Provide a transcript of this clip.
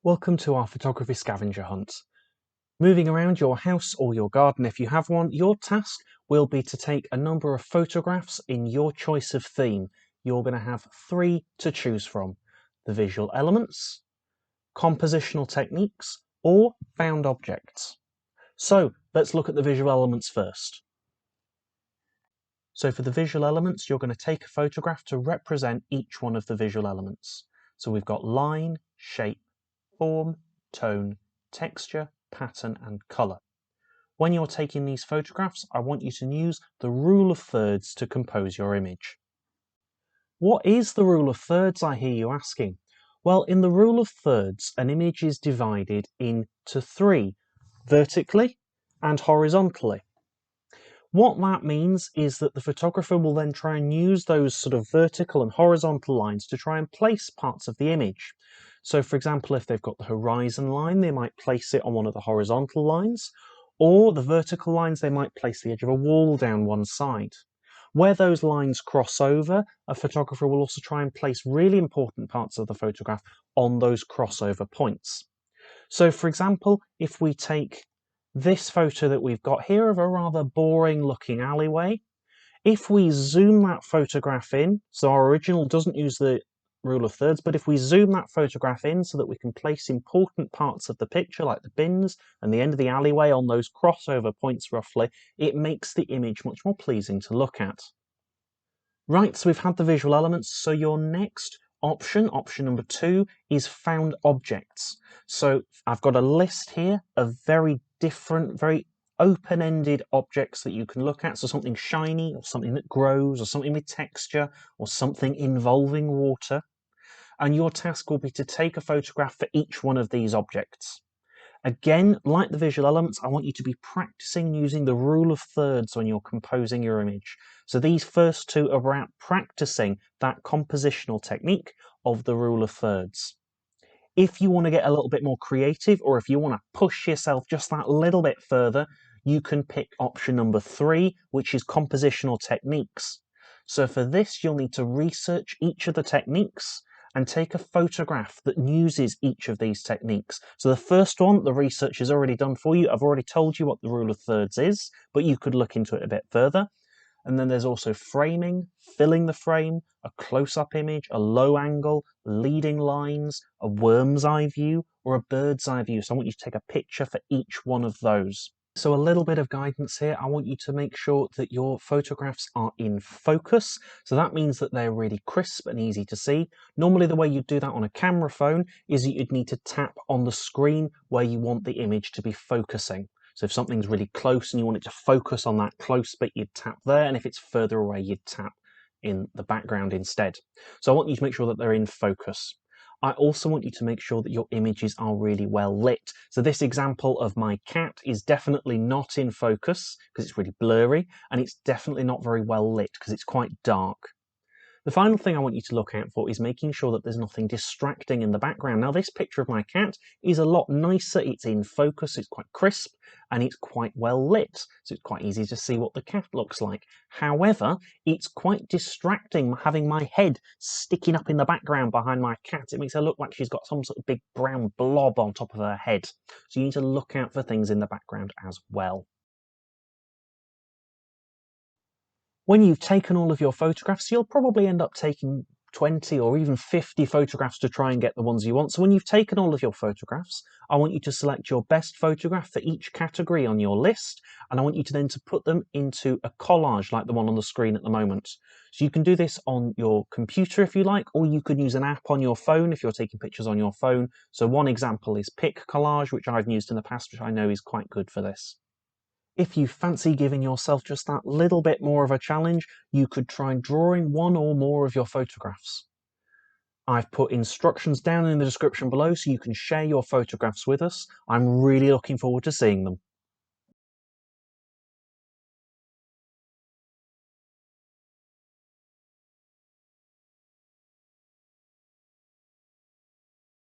Welcome to our photography scavenger hunt. Moving around your house or your garden if you have one, your task will be to take a number of photographs in your choice of theme. You're going to have 3 to choose from: the visual elements, compositional techniques, or found objects. So let's look at the visual elements first. So for the visual elements, you're going to take a photograph to represent each one of the visual elements. So we've got line, shape, form, tone, texture, pattern and colour. When you're taking these photographs, I want you to use the rule of thirds to compose your image. What is the rule of thirds, I hear you asking? Well, in the rule of thirds, an image is divided into 3, vertically and horizontally. What that means is that the photographer will then try and use those sort of vertical and horizontal lines to try and place parts of the image. So for example, if they've got the horizon line, they might place it on one of the horizontal lines, or the vertical lines, they might place the edge of a wall down one side. Where those lines cross over, a photographer will also try and place really important parts of the photograph on those crossover points. So for example, if we take this photo that we've got here of a rather boring looking alleyway, if we zoom that photograph in, so our original doesn't use the rule of thirds, but if we zoom that photograph in so that we can place important parts of the picture like the bins and the end of the alleyway on those crossover points roughly, it makes the image much more pleasing to look at. Right, so we've had the visual elements, so your next option number 2, is found objects. So I've got a list here of very different, very open-ended objects that you can look at. So something shiny, or something that grows, or something with texture, or something involving water. And your task will be to take a photograph for each one of these objects. Again, like the visual elements, I want you to be practicing using the rule of thirds when you're composing your image. So these first 2 are about practicing that compositional technique of the rule of thirds. If you want to get a little bit more creative, or if you want to push yourself just that little bit further, you can pick option number 3, which is compositional techniques. So for this, you'll need to research each of the techniques and take a photograph that uses each of these techniques. So the first one, the research is already done for you. I've already told you what the rule of thirds is, but you could look into it a bit further. And then there's also framing, filling the frame, a close-up image, a low angle, leading lines, a worm's eye view, or a bird's eye view. So I want you to take a picture for each one of those. So a little bit of guidance here. I want you to make sure that your photographs are in focus. So that means that they're really crisp and easy to see. Normally the way you'd do that on a camera phone is that you'd need to tap on the screen where you want the image to be focusing. So if something's really close and you want it to focus on that close bit, you'd tap there, and if it's further away, you'd tap in the background instead. So I want you to make sure that they're in focus. I also want you to make sure that your images are really well lit. So this example of my cat is definitely not in focus because it's really blurry, and it's definitely not very well lit because it's quite dark. The final thing I want you to look out for is making sure that there's nothing distracting in the background. Now this picture of my cat is a lot nicer, it's in focus, it's quite crisp, and it's quite well lit, so it's quite easy to see what the cat looks like. However, it's quite distracting having my head sticking up in the background behind my cat. It makes her look like she's got some sort of big brown blob on top of her head. So you need to look out for things in the background as well. When you've taken all of your photographs, you'll probably end up taking 20 or even 50 photographs to try and get the ones you want. So when you've taken all of your photographs, I want you to select your best photograph for each category on your list, and I want you to then to put them into a collage like the one on the screen at the moment. So you can do this on your computer if you like, or you could use an app on your phone if you're taking pictures on your phone. So one example is Collage, which I've used in the past, which I know is quite good for this. If you fancy giving yourself just that little bit more of a challenge, you could try drawing one or more of your photographs. I've put instructions down in the description below so you can share your photographs with us. I'm really looking forward to seeing them.